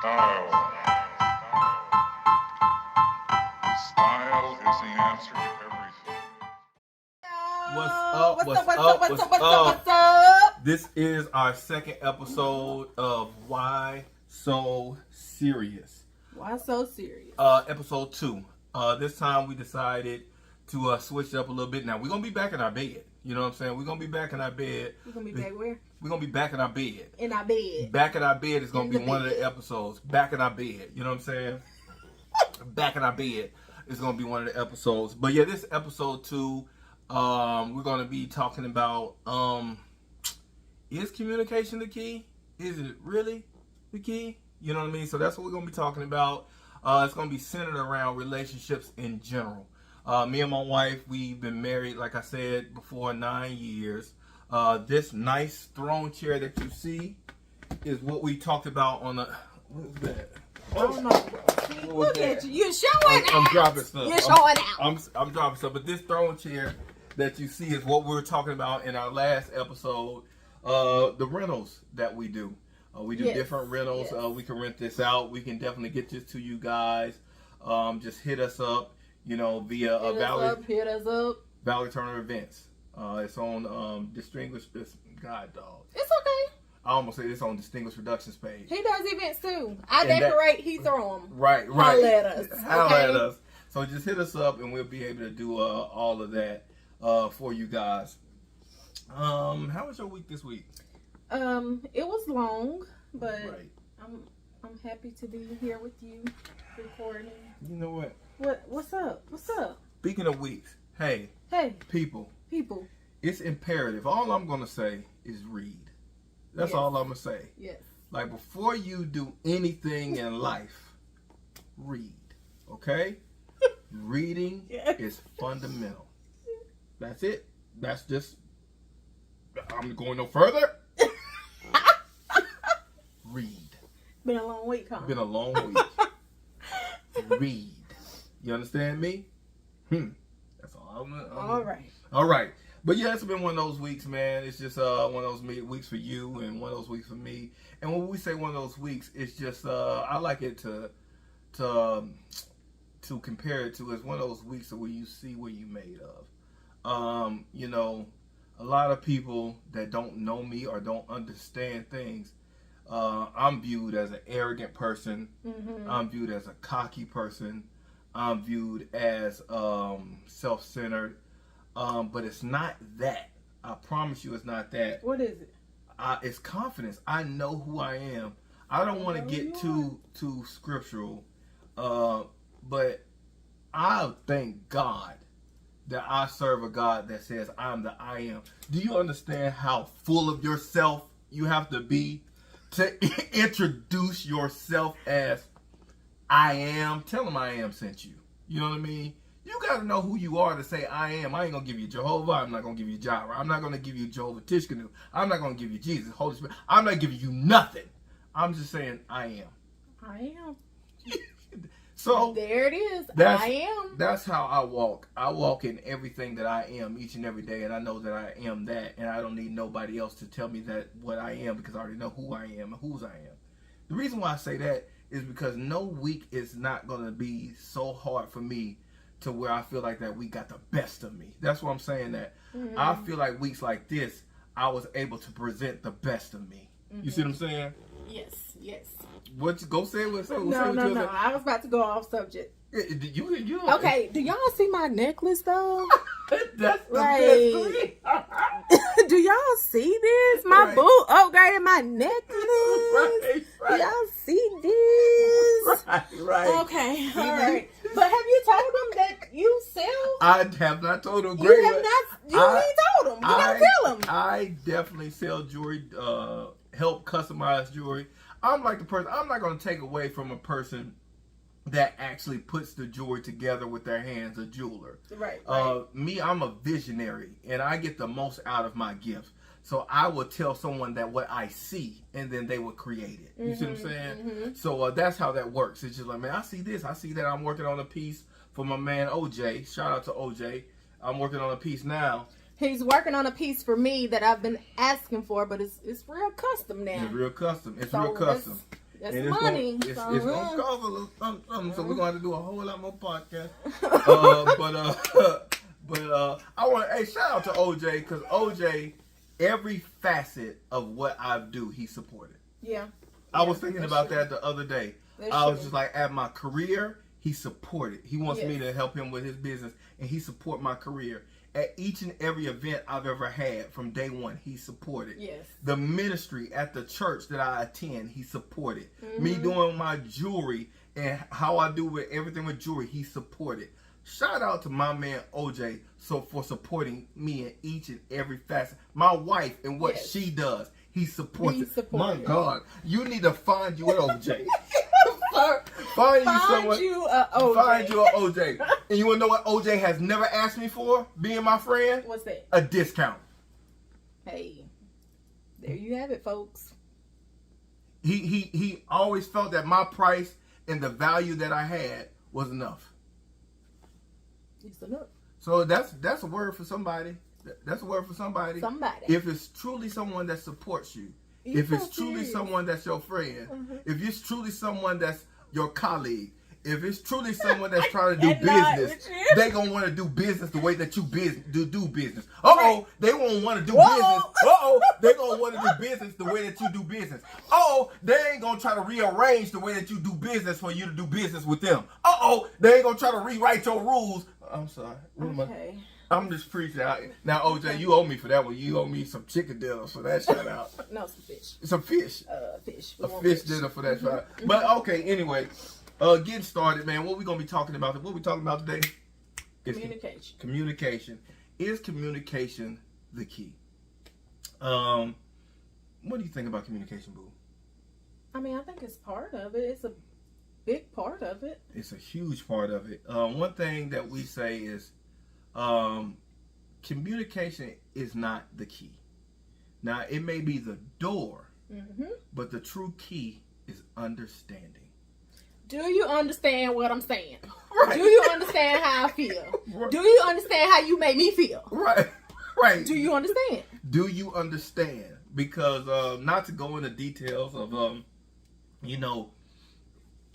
Style. Style is the answer to everything. What's up? This is our second episode of Why So Serious. Why so serious? Episode 2. This time we decided to switch it up a little bit. Now, we're going to be back in our bed. You know what I'm saying? We're going to be back in our bed. We're going to be back where? We're going to be back in our bed. In our bed. Back in our bed is going to be one of the episodes. Back in our bed. You know what I'm saying? Back in our bed is going to be one of the episodes. But yeah, this episode 2, we're going to be talking about, is communication the key? Is it really the key? You know what I mean? So that's what we're going to be talking about. It's going to be centered around relationships in general. Me and my wife, we've been married, like I said before, 9 years. This nice throne chair that you see is what we talked about on the... What is that? I don't know. Look at you. You're showing out. I'm dropping stuff. You're showing out. I'm dropping stuff. But this throne chair that you see is what we were talking about in our last episode. The rentals that we do. We do different rentals. Yes. We can rent this out. We can definitely get this to you guys. Just hit us up, you know, via Hit us up. Valerie Turner events. It's on Distinguished. God, dog. It's okay. I almost said it's on Distinguished Productions page. He does events too. I decorate, he throw them. Right. Holla at us. Holla at us. So just hit us up and we'll be able to do all of that for you guys. How was your week this week? It was long, but Right. I'm happy to be here with you, recording. You know what? What's up? What's up? Speaking of weeks, hey, people, it's imperative. All I'm gonna say is read. That's Yes. all I'm gonna say. Yes. Like, before you do anything in life, read. Okay? Reading Yes. is fundamental. That's it. That's just. I'm going no further. Read. Been a long week, huh? Been a long week. Read. You understand me? That's all. All right. But yeah, it's been one of those weeks, man. It's just one of those weeks for you and one of those weeks for me. And when we say one of those weeks, it's just I like it to compare it to as one of those weeks where you see what you made of. You know, a lot of people that don't know me or don't understand things, I'm viewed as an arrogant person. Mm-hmm. I'm viewed as a cocky person. I'm viewed as self-centered. But it's not that. I promise you it's not that. What is it? It's confidence. I know who I am. I don't want to get too scriptural. But I thank God that I serve a God that says I'm the I am. Do you understand how full of yourself you have to be to introduce yourself as I am? Tell them I am sent you. You know what I mean? You got to know who you are to say I am. I ain't going to give you Jehovah. I'm not going to give you Jireh. I'm not going to give you Jehovah Tishkanu. I'm not going to give you Jesus, Holy Spirit. I'm not giving you nothing. I'm just saying I am. I am. So there it is. I am. That's how I walk. I walk in everything that I am each and every day, and I know that I am that, and I don't need nobody else to tell me that what I am, because I already know who I am and whose I am. The reason why I say that is because no week is not going to be so hard for me to where I feel like that we got the best of me. That's what I'm saying. That I feel like weeks like this, I was able to present the best of me. You see what I'm saying? Yes. What you go say? No. I was about to go off subject. You Okay, do y'all see my necklace though? That's the Like, best. do y'all see this? My Right. boo upgraded my necklace. Right. Do y'all see this? Right. Okay, all right. But have you told them that you sell? I have not told them. You have not. You ain't told them. You gotta tell them. I definitely sell jewelry, help customize jewelry. I'm like the person. I'm not going to take away from a person that actually puts the jewelry together with their hands, a jeweler. Right. Me, I'm a visionary, and I get the most out of my gifts. So I will tell someone that what I see, and then they will create it. You see what I'm saying? Mm-hmm. So that's how that works. It's just like, man, I see this. I see that. I'm working on a piece for my man OJ. Shout out to OJ. I'm working on a piece now. He's working on a piece for me that I've been asking for, but it's real custom now. It's real custom. It's So real custom. That's and money. It's gonna cost a little something, so we're gonna have to do a whole lot more podcasts. But I want to shout out to OJ, because OJ, every facet of what I do, he supported. Yeah. I was thinking about that the other day. That's I was true. just like, at my career, he supported. He wants Yes. me to help him with his business, and he support my career. At each and every event I've ever had from day one, he supported. Yes. The ministry at the church that I attend, he supported. Mm-hmm. Me doing my jewelry and how I do with everything with jewelry, he supported. Shout out to my man OJ for supporting me in each and every facet. My wife and what Yes. she does, he supports He it. supported. My God, you need to find you an OJ. Find you someone. OJ. Find you an OJ. And you want to know what OJ has never asked me for, being my friend? What's that? A discount. Hey, there you have it, folks. He always felt that my price and the value that I had was enough. It's enough. So that's a word for somebody. That's a word for somebody. Somebody. If it's truly someone that supports you, if it's truly someone that's your friend, Mm-hmm. if it's truly someone that's your colleague, if it's truly someone that's trying to do And not business, with you. they gonna want to do business the way that you do business. Uh-oh, Right. they won't want to do Whoa. business. Uh-oh, they gonna want to do business the way that you do business. Uh-oh, they ain't gonna try to rearrange the way that you do business for you to do business with them. Uh-oh, they ain't gonna try to rewrite your rules. I'm sorry. What am I- Okay. I'm just preaching out. Now, OJ, you owe me for that one. You owe me some chicken dinner for that shout out. No, some fish. Some fish. Fish. We A want fish dinner for that shout out. But okay, anyway, getting started, man. What we gonna be talking about? What we talking about today? Is Communication. Communication. Is communication the key? What do you think about communication, boo? I mean, I think it's part of it. It's a big part of it. It's a huge part of it. One thing that we say is communication is not the key. Now, it may be the door, Mm-hmm. but the true key is understanding. Do you understand what I'm saying? Right. Do you understand how I feel? Right. Do you understand how you make me feel? Right, right. Do you understand? Do you understand? Because not to go into details of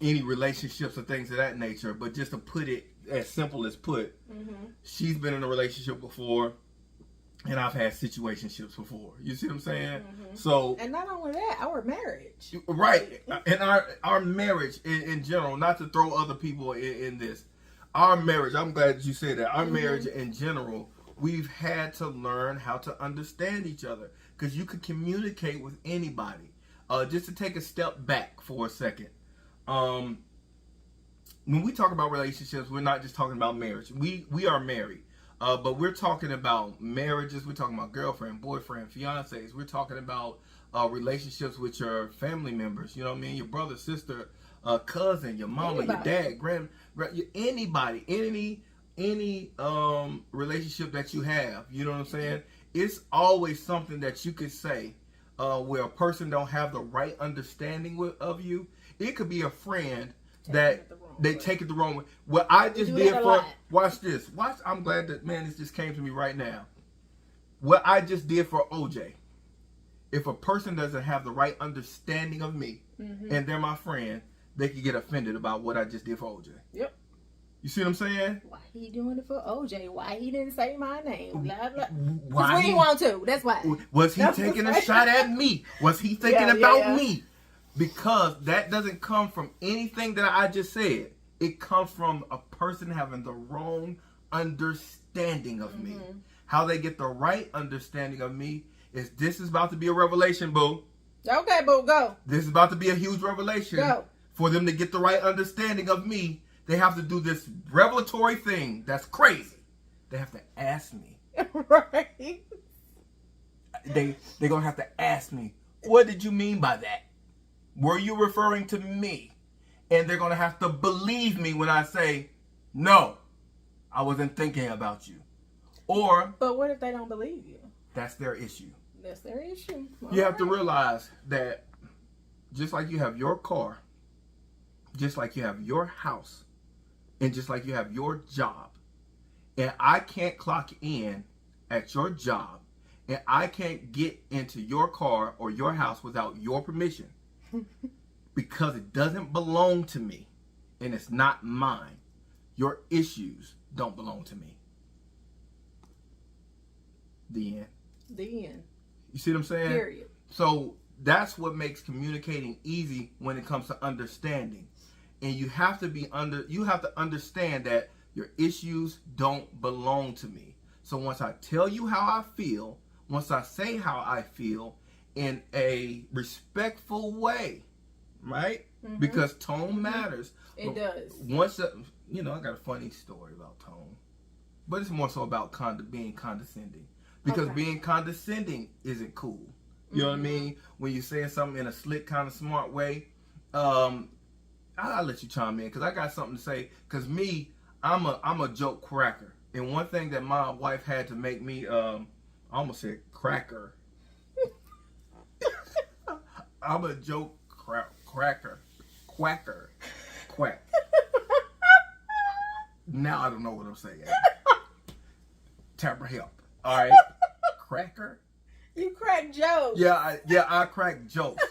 any relationships or things of that nature, but just to put it as simple as put, she's been in a relationship before, and I've had situationships before. You see what I'm saying? So, And not only that, our marriage. right, and our marriage in general, not to throw other people in this, our marriage, I'm glad that you said that, our marriage in general, we've had to learn how to understand each other, because you could communicate with anybody. Just to take a step back for a second, when we talk about relationships, we're not just talking about marriage. We are married, but we're talking about marriages. We're talking about girlfriend, boyfriend, fiancés. We're talking about relationships with your family members. You know what I mean? Your brother, sister, cousin, your mama, Anybody. your dad, anybody, any relationship that you have. You know what I'm saying? It's always something that you could say where a person don't have the right understanding of you. It could be a friend that they take it the wrong way. What I just did for, watch this. I'm glad that, man, this just came to me right now. What I just did for OJ. If a person doesn't have the right understanding of me and they're my friend, they could get offended about what I just did for OJ. Yep. You see what I'm saying? Why he doing it for OJ? Why he didn't say my name? Blah, blah. Why Because we didn't want to. That's why. Was he That's taking the a thing. shot at me? Was he thinking Yeah, about yeah. me? Because that doesn't come from anything that I just said. It comes from a person having the wrong understanding of me. How they get the right understanding of me is this is about to be a revelation, boo. Okay, boo, go. This is about to be a huge revelation. Go. For them to get the right understanding of me, they have to do this revelatory thing that's crazy. They have to ask me. Right. They're going to have to ask me, what did you mean by that? Were you referring to me? And they're going to have to believe me when I say, no, I wasn't thinking about you. Or, But what if they don't believe you? that's their issue. That's their issue. You have to realize that just like you have your car, just like you have your house, and just like you have your job, and I can't clock in at your job, and I can't get into your car or your house without your permission, because it doesn't belong to me and it's not mine. Your issues don't belong to me. The end. The end. You see what I'm saying? Period. So that's what makes communicating easy when it comes to understanding. And you have to understand that your issues don't belong to me. So once I tell you how I feel, once I say how I feel in a respectful way, right? Mm-hmm. Because tone matters. It does. Once I got a funny story about tone, but it's more so about being condescending. Because being condescending isn't cool. You know what I mean? When you're saying something in a slick, kind of smart way, I'll let you chime in because I got something to say. Because I'm a joke cracker, and one thing that my wife had to make me, I almost said cracker. I'm a joke cracker, quacker, quack. Now I don't know what I'm saying. Tapper help. All right, cracker. You crack jokes. I crack jokes,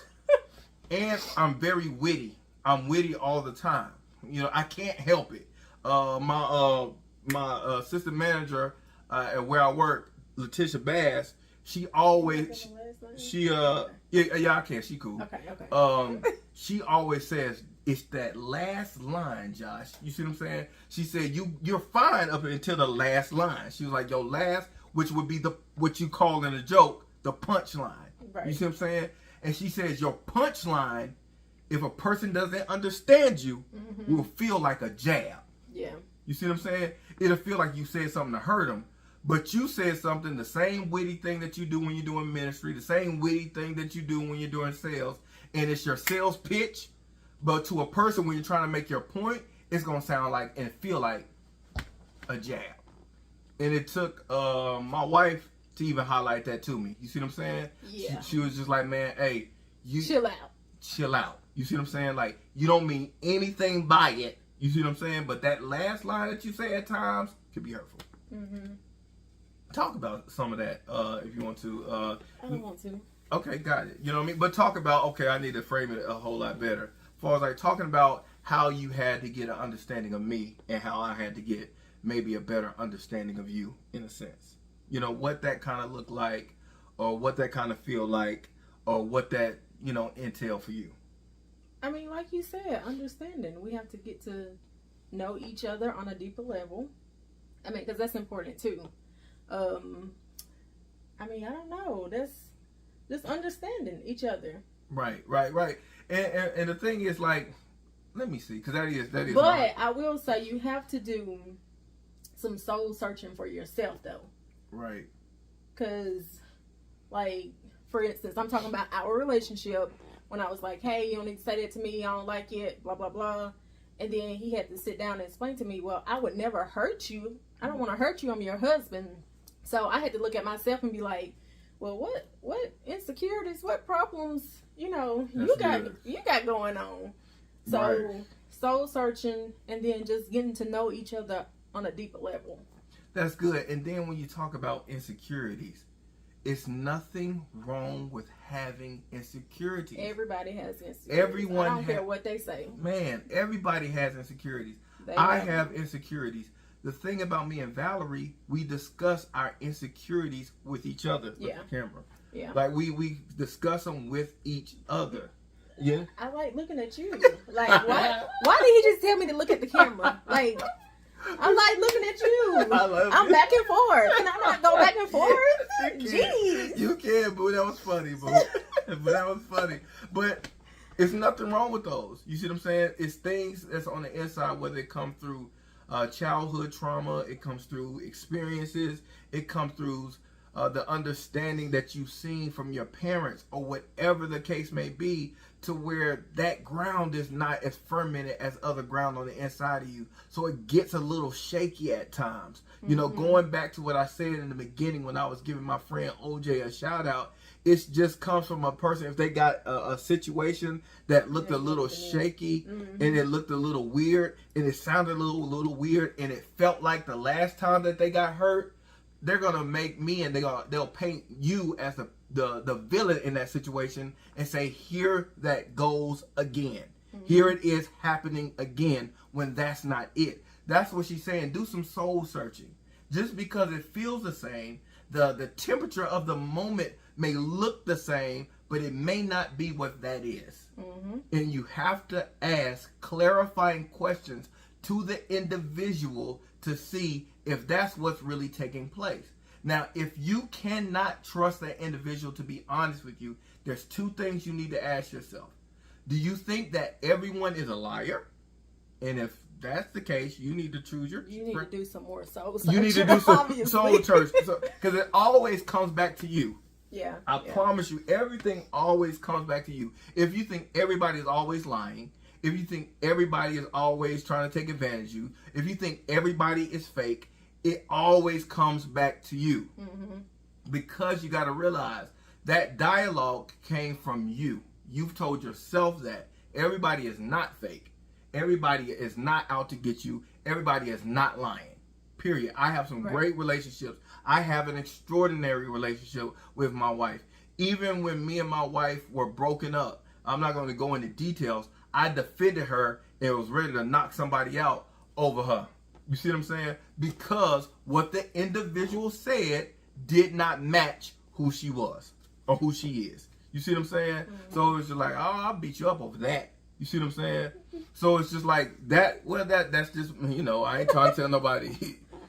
and I'm very witty. I'm witty all the time. You know, I can't help it. My assistant manager at where I work, Letitia Bass, she always I can. She cool. Okay. She always says it's that last line, Josh. You see what I'm saying? She said you're fine up until the last line. She was like your last, which would be what you call in a joke the punchline. Right. You see what I'm saying? And she says your punchline, if a person doesn't understand you, will feel like a jab. Yeah. You see what I'm saying? It'll feel like you said something to hurt them, but you said something, the same witty thing that you do when you're doing ministry, the same witty thing that you do when you're doing sales, and it's your sales pitch, but to a person when you're trying to make your point, it's going to sound like and feel like a jab. And it took my wife to even highlight that to me. You see what I'm saying? Yeah. She was just like, man, hey, you chill out. Chill out. You see what I'm saying? Like, you don't mean anything by it. You see what I'm saying? But that last line that you say at times could be hurtful. Mm-hmm. Talk about some of that if you want to. I don't want to. Okay, got it. You know what I mean? But talk about, okay, I need to frame it a whole lot better. As far as like talking about how you had to get an understanding of me and how I had to get maybe a better understanding of you in a sense. You know, what that kind of looked like or what that kind of feel like or what that, entail for you. I mean, like you said, understanding. We have to get to know each other on a deeper level. I mean, because that's important too. I mean, I don't know. That's just understanding each other. Right. And the thing is, like, let me see, because that is. But hard. I will say you have to do some soul searching for yourself, though. Right. Because, like, for instance, I'm talking about our relationship. When I was like, hey, you don't need to say that to me. I don't like it, blah, blah, blah. And then he had to sit down and explain to me, well, I would never hurt you. I don't want to hurt you. I'm your husband. So I had to look at myself and be like, well, what insecurities, what problems, you got going on. So right. Soul searching and then just getting to know each other on a deeper level. That's good. And then when you talk about insecurities, it's nothing wrong with having insecurities. Everybody has insecurities. Everyone I don't care what they say. Man, everybody has insecurities. I have insecurities. The thing about me and Valerie, we discuss our insecurities with each other. With the camera. Yeah. Like we discuss them with each other. Yeah. I like looking at you. Like why did he just tell me to look at the camera? Like I like looking at you. I'm back and forth. Can I not go back and forth? Jeez. You can, boo. That was funny, boo. But it's nothing wrong with those. You see what I'm saying? It's things that's on the inside, whether it come through childhood trauma, it comes through experiences, it comes through the understanding that you've seen from your parents or whatever the case may be, to where that ground is not as fermented as other ground on the inside of you. So it gets a little shaky at times. You know, going back to what I said in the beginning when I was giving my friend OJ a shout out, it just comes from a person, if they got a situation that looked a little shaky and it looked a little weird and it sounded a little weird and it felt like the last time that they got hurt, they're gonna make me, and they'll paint you as the villain in that situation and say, here that goes again. Here it is happening again, when that's not it. That's what she's saying. Do some soul searching. Just because it feels the same, the temperature of the moment may look the same, but it may not be what that is. And you have to ask clarifying questions to the individual to see if that's what's really taking place. Now, if you cannot trust that individual to be honest with you, there's two things you need to ask yourself. Do you think that everyone is a liar? And if that's the case, you need to choose your... You need to do some more soul searching. You need to do some soul search. Because it always comes back to you. Yeah. I promise you, everything always comes back to you. If you think everybody is always lying, if you think everybody is always trying to take advantage of you, if you think everybody is fake, it always comes back to you. Because you got to realize that dialogue came from you. You've told yourself that. Everybody is not fake. Everybody is not out to get you. Everybody is not lying. Period. I have some great relationships. I have an extraordinary relationship with my wife. Even when me and my wife were broken up, I'm not going to go into details, I defended her and was ready to knock somebody out over her. You see what I'm saying? Because what the individual said did not match who she was or who she is. You see what I'm saying? So it's just like, oh, I'll beat you up over that. You see what I'm saying? So it's just like that. Well, that's just, I ain't trying to tell nobody.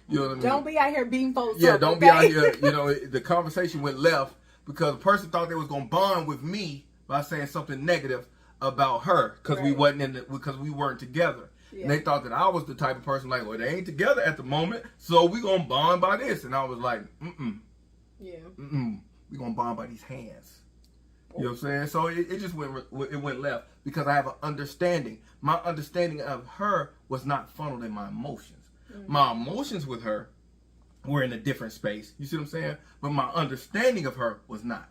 You know what I mean? Don't be out here beating folks Yeah, up, don't be out here. The conversation went left because the person thought they was gonna bond with me by saying something negative about her because we weren't together. Yeah. And they thought that I was the type of person like, well, they ain't together at the moment, so we gonna bond by this. And I was like, we gonna bond by these hands. You know what I'm saying? So it just went left because I have an understanding. My understanding of her was not funneled in my emotions. My emotions with her were in a different space. You see what I'm saying? But my understanding of her was not.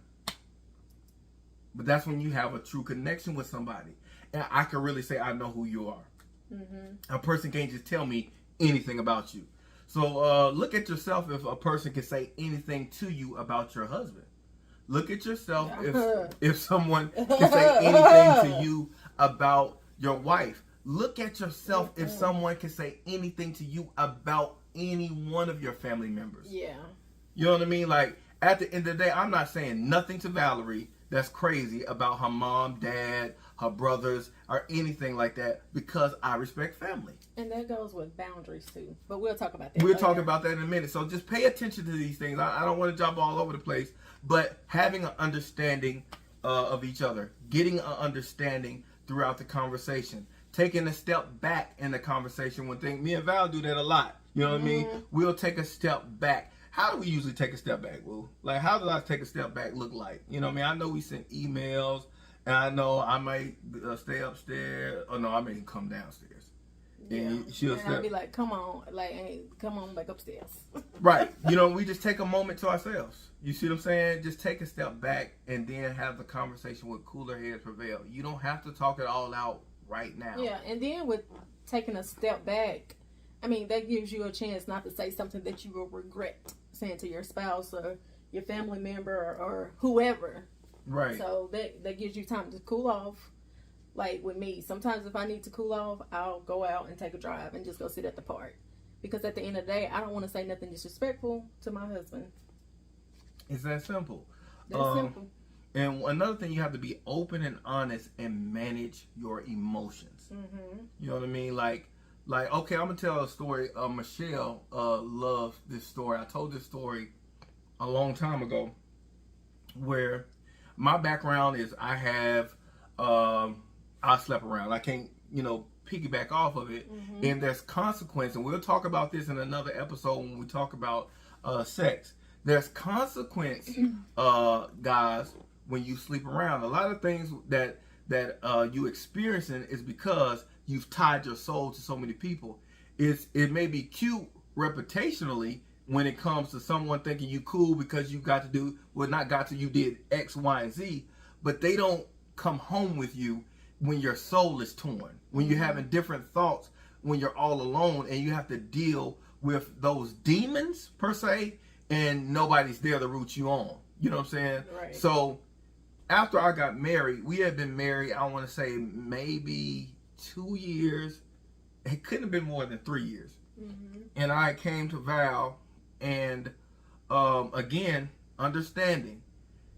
But that's when you have a true connection with somebody. And I can really say I know who you are. A person can't just tell me anything about you. So look at yourself if a person can say anything to you about your husband. Look at yourself if someone can say anything to you about your wife. Look at yourself if someone can say anything to you about any one of your family members. Yeah. You know what I mean? Like, at the end of the day, I'm not saying nothing to Valerie that's crazy about her mom, dad, her brothers, or anything like that because I respect family. And that goes with boundaries, too. But we'll talk about that We'll talk about that in a minute. So just pay attention to these things. I don't want to jump all over the place, but having an understanding of each other, getting an understanding throughout the conversation, taking a step back in the conversation. Me and Val do that a lot. You know what I mean? We'll take a step back. How do we usually take a step back, Will? Like, how does I take a step back look like? You know what I mean? I know we send emails, and I know I might stay upstairs. Or no, I may come downstairs. Yeah. And I'll be like, come on, come on back upstairs. Right. We just take a moment to ourselves. You see what I'm saying? Just take a step back and then have the conversation with cooler heads prevail. You don't have to talk it all out right now. Yeah, and then with taking a step back, that gives you a chance not to say something that you will regret saying to your spouse or your family member or whoever. Right. So that gives you time to cool off. Like with me, sometimes if I need to cool off, I'll go out and take a drive and just go sit at the park. Because at the end of the day, I don't want to say nothing disrespectful to my husband. It's that simple. That's simple. And another thing, you have to be open and honest and manage your emotions. You know what I mean? Like, okay, I'm going to tell a story. Michelle loves this story. I told this story a long time ago where my background is I slept around. I can't, piggyback off of it. And there's consequence. And we'll talk about this in another episode when we talk about sex. There's consequence, guys, when you sleep around. A lot of things that you experiencing is because you've tied your soul to so many people. It may be cute reputationally when it comes to someone thinking you cool because you you did X, Y, and Z, but they don't come home with you when your soul is torn, when you're having different thoughts, when you're all alone and you have to deal with those demons per se and nobody's there to root you on. You know what I'm saying? Right. So after I got married, we had been married, I want to say maybe 2 years. It couldn't have been more than 3 years. Mm-hmm. And I came to Val, and again, understanding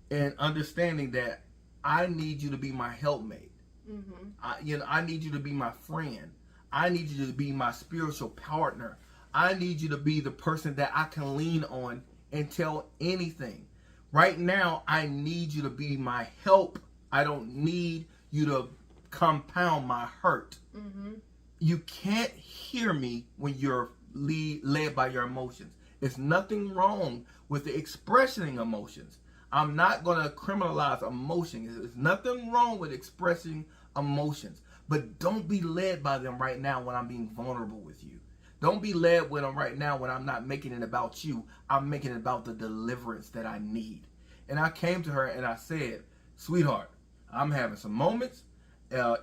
that I need you to be my helpmate. Mm-hmm. I need you to be my friend. I need you to be my spiritual partner. I need you to be the person that I can lean on and tell anything. Right now, I need you to be my help. I don't need you to compound my hurt. Mm-hmm. You can't hear me when you're led by your emotions. There's nothing wrong with the expressing emotions. I'm not going to criminalize emotions. There's nothing wrong with expressing emotions. But don't be led by them right now when I'm being vulnerable with you. Don't be led with them right now when I'm not making it about you. I'm making it about the deliverance that I need. And I came to her and I said, sweetheart, I'm having some moments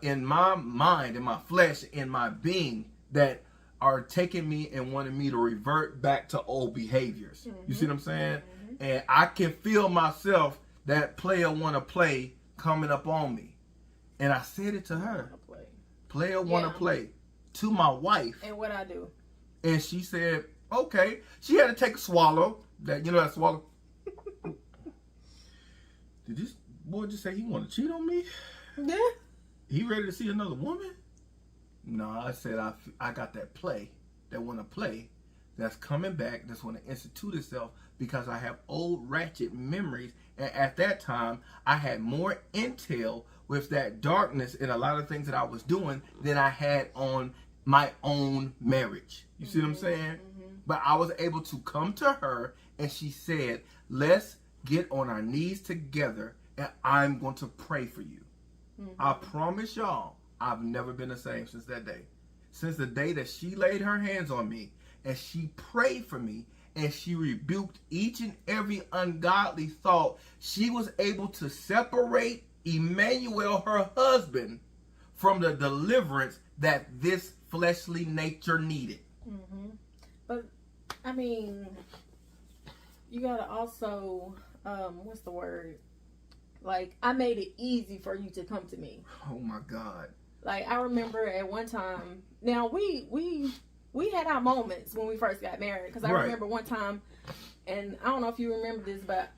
in my mind, in my flesh, in my being that are taking me and wanting me to revert back to old behaviors. Mm-hmm. You see what I'm saying? Mm-hmm. And I can feel myself, that player want to play coming up on me. And I said it to her. Player want to play. To my wife. And what I do? And she said, okay. She had to take a swallow. That swallow. Did this boy just say he want to cheat on me? Yeah. He ready to see another woman? No, I said I got that play, that want to play, that's coming back, that's want to institute itself because I have old ratchet memories. And at that time, I had more intel with that darkness and a lot of things that I was doing than I had on my own marriage. You see what I'm saying? Mm-hmm. But I was able to come to her and she said, let's get on our knees together and I'm going to pray for you. Mm-hmm. I promise y'all, I've never been the same since that day. Since the day that she laid her hands on me and she prayed for me and she rebuked each and every ungodly thought, she was able to separate Emmanuel, her husband, from the deliverance that this fleshly nature needed. Mm-hmm. But, I mean, you gotta also, what's the word? Like, I made it easy for you to come to me. Oh my God. Like, I remember at one time, now we had our moments when we first got married. Because I remember one time, and I don't know if you remember this, but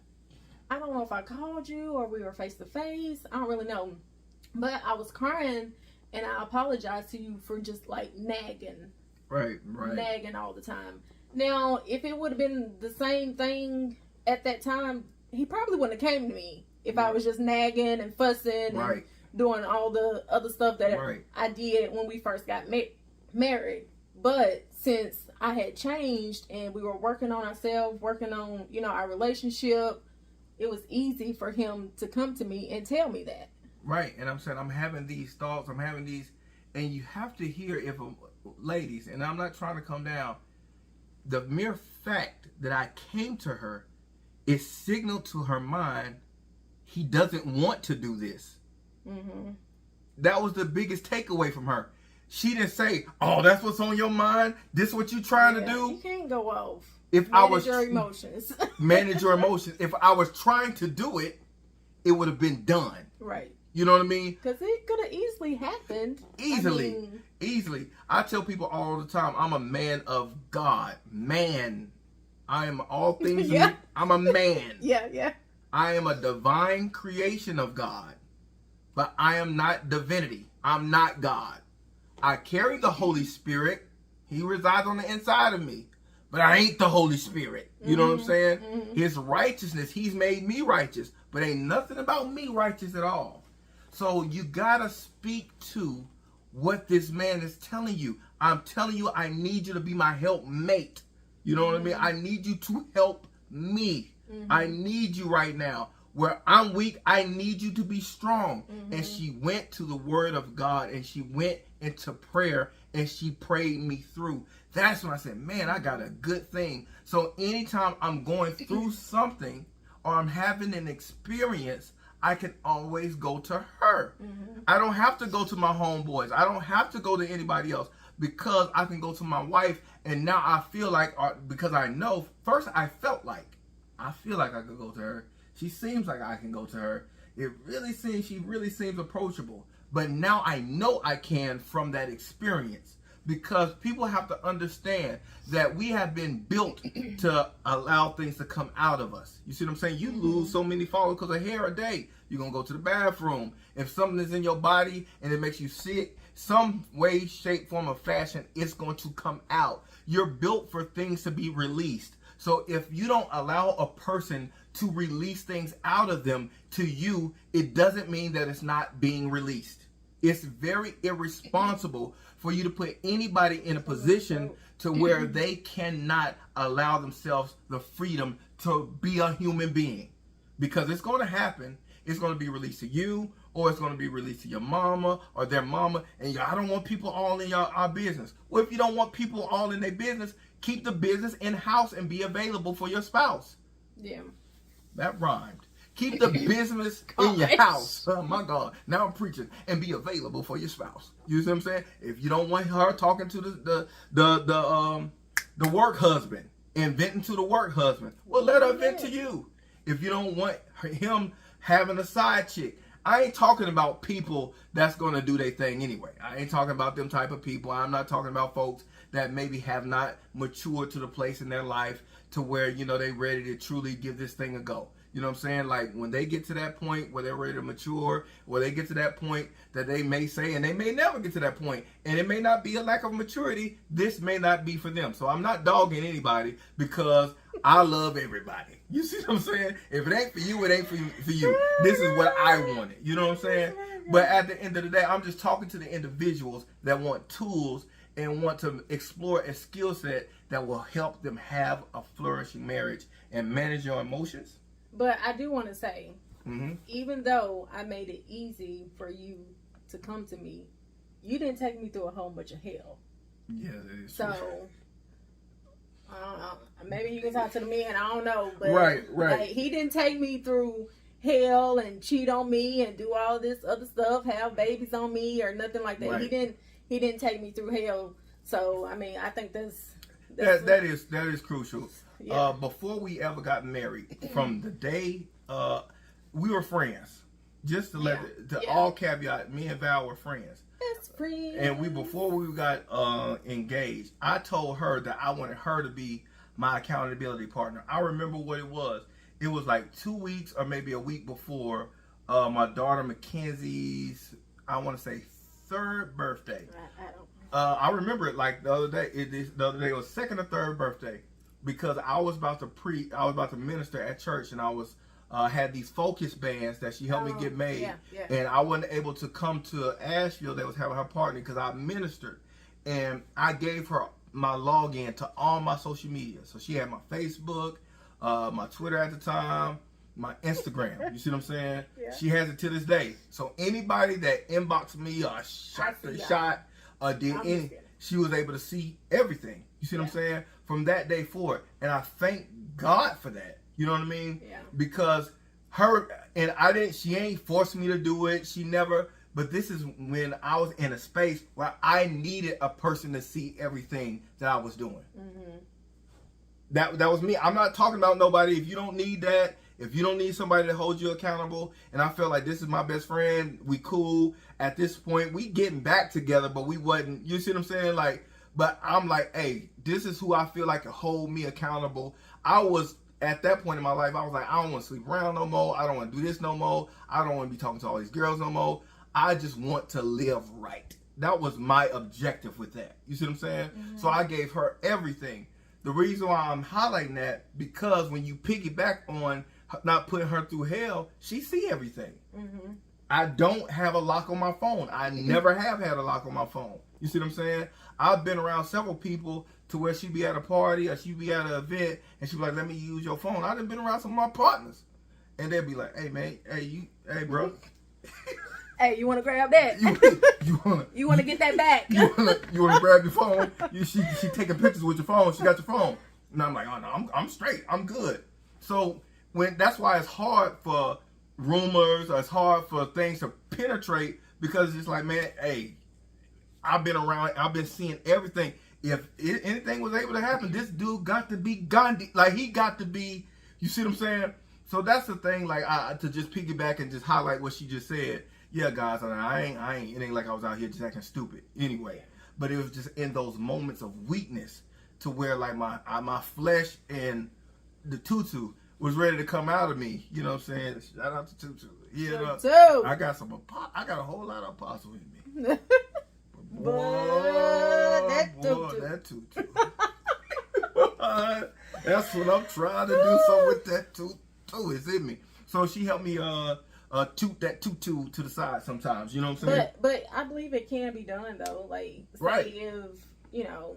I don't know if I called you or we were face to face. I don't really know. But I was crying and I apologized to you for just like nagging. Right. Nagging all the time. Now, if it would have been the same thing at that time, he probably wouldn't have came to me if I was just nagging and fussing and doing all the other stuff that I did when we first got married. But since I had changed and we were working on ourselves, working on, our relationship, it was easy for him to come to me and tell me that. Right. And I'm saying, I'm having these thoughts, and you have to hear ladies, and I'm not trying to come down, the mere fact that I came to her is signal to her mind, he doesn't want to do this. Mm-hmm. That was the biggest takeaway from her. She didn't say, oh, that's what's on your mind? This what you trying to do? You can't go off. Manage your emotions. Manage your emotions. If I was trying to do it, it would have been done. Right. You know what I mean? Because it could have easily happened. Easily. I tell people all the time, I'm a man of God. Man. I am all things. I'm a man. Yeah. I am a divine creation of God. But I am not divinity. I'm not God. I carry the Holy Spirit. He resides on the inside of me. But I ain't the Holy Spirit. You know what I'm saying? Mm-hmm. His righteousness, he's made me righteous. But ain't nothing about me righteous at all. So you gotta speak to what this man is telling you. I'm telling you, I need you to be my helpmate. You know what I mean? I need you to help me. Mm-hmm. I need you right now. Where I'm weak, I need you to be strong. Mm-hmm. And she went to the word of God and she went into prayer and she prayed me through. That's when I said, man, I got a good thing. So anytime I'm going through something or I'm having an experience, I can always go to her. Mm-hmm. I don't have to go to my homeboys. I don't have to go to anybody else because I can go to my wife And now I feel like, because I know, first I felt like, I feel like I could go to her. She seems like I can go to her. She really seems approachable. But now I know I can from that experience. Because people have to understand that we have been built to allow things to come out of us. You see what I'm saying? You lose so many follicles of hair a day. You're going to go to the bathroom. If something is in your body and it makes you sick, some way, shape, form, or fashion, it's going to come out. You're built for things to be released. So if you don't allow a person to release things out of them to you, it doesn't mean that it's not being released. It's very irresponsible for you to put anybody in a position to where they cannot allow themselves the freedom to be a human being. Because it's going to happen. It's going to be released to you, or it's going to be released to your mama or their mama. And I don't want people all in our business. Well, if you don't want people all in their business, keep the business in-house and be available for your spouse. Yeah. That rhymed. Keep the business in your house. Oh my God. Now I'm preaching. And be available for your spouse. You see what I'm saying? If you don't want her talking to the work husband and venting to the work husband, well, let her vent to you. If you don't want him having a side chick, I ain't talking about people that's going to do their thing anyway. I ain't talking about them type of people. I'm not talking about folks that maybe have not matured to the place in their life to where, they ready to truly give this thing a go. You know what I'm saying? Like when they get to that point where they're ready to mature, where they get to that point that they may say, and they may never get to that point, and it may not be a lack of maturity, this may not be for them. So I'm not dogging anybody because I love everybody. You see what I'm saying? If it ain't for you, it ain't for you. This is what I wanted. You know what I'm saying? But at the end of the day, I'm just talking to the individuals that want tools and want to explore a skill set that will help them have a flourishing marriage and manage your emotions. But I do want to say, even though I made it easy for you to come to me, you didn't take me through a whole bunch of hell. Yeah, that is so, true. Maybe you can talk to the man, I don't know. But right. Like, he didn't take me through hell and cheat on me and do all this other stuff, have babies on me or nothing like that. Right. He didn't take me through hell. So, I mean, I think that is crucial. Yeah. Before we ever got married, from the day we were friends, just to let all caveat, me and Val were friends. Best friends. And before we got engaged, I told her that I wanted her to be my accountability partner. I remember what it was. It was like 2 weeks or maybe a week before my daughter Mackenzie's, I want to say, 3rd birthday. I remember it like the other day. The other day was 2nd or 3rd birthday. Because I was about to minister at church, and I was had these focus bands that she helped me get made, and I wasn't able to come to Asheville. That was having her party because I ministered, and I gave her my login to all my social media. So she had my Facebook, my Twitter at the time, my Instagram. You see what I'm saying? Yeah. She has it to this day. So anybody that inboxed me or shot or did any, she was able to see everything. You see what I'm saying? From that day forward. And I thank God for that. You know what I mean? Yeah. Because she ain't forced me to do it. She never, but this is when I was in a space where I needed a person to see everything that I was doing. Mm-hmm. That was me. I'm not talking about nobody. If you don't need that, if you don't need somebody to hold you accountable, and I feel like this is my best friend, we cool. At this point, we getting back together, but we wasn't, you see what I'm saying? Like, but I'm like, hey, this is who I feel like can hold me accountable. I was, at that point in my life, I was like, I don't want to sleep around no more. I don't want to do this no more. I don't want to be talking to all these girls no more. I just want to live right. That was my objective with that. You see what I'm saying? Mm-hmm. So I gave her everything. The reason why I'm highlighting that, because when you piggyback on not putting her through hell, she see everything. Mm-hmm. I don't have a lock on my phone. I never have had a lock on my phone. You see what I'm saying? I've been around several people to where she'd be at a party or she'd be at an event and she'd be like, let me use your phone. I done been around some of my partners. And they'd be like, hey, man, hey, bro. Hey, you want to grab that? You want to get that back? You want to grab your phone? She taking pictures with your phone. She got your phone. And I'm like, oh, no, I'm straight. I'm good. So that's why it's hard for rumors or it's hard for things to penetrate, because it's like, man, hey, I've been around, I've been seeing everything. if anything was able to happen, this dude got to be Gandhi. Like, he got to be, you see what I'm saying? So that's the thing, like, to just piggyback and just highlight what she just said. Yeah, guys, I ain't, it ain't like I was out here just acting stupid anyway. But it was just in those moments of weakness to where, like, my flesh and the tutu was ready to come out of me. You know what I'm saying? Shout out to Tutu. Yeah, I got a whole lot of apostle in me. That tutu. That's what I'm trying to do. So with that tutu is in me. So she helped me toot that tutu to the side sometimes. You know what I'm saying? But I believe it can be done though. Like, say if you know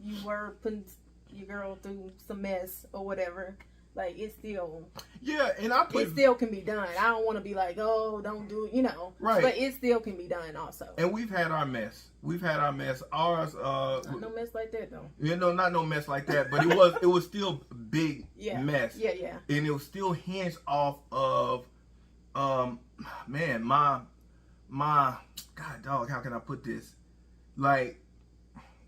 you were putting your girl through some mess or whatever. Like, it's still, and it still can be done. I don't want to be like, oh, don't do it, you know. Right. But it still can be done also. And we've had our mess. Ours, not no mess like that though. You know, not no mess like that. But it was still big mess. Yeah. And it was still hinged off of, man, my, God dog, how can I put this? Like,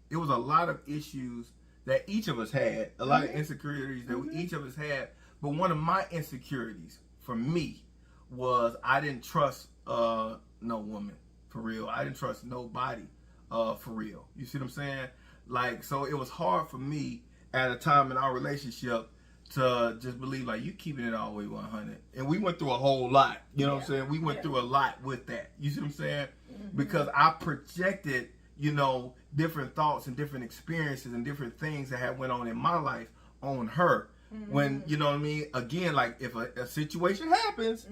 it was a lot of issues that each of us had, a lot of insecurities that each of us had. But one of my insecurities for me was I didn't trust no woman for real. I didn't trust nobody for real. You see what I'm saying? Like, so it was hard for me at a time in our relationship to just believe, like, you keeping it all the way 100. And we went through a whole lot. You know what I'm saying? We went through a lot with that. You see what I'm saying? Because I projected, you know, different thoughts and different experiences and different things that had went on in my life on her. When, you know what I mean? Again, like, if a situation happens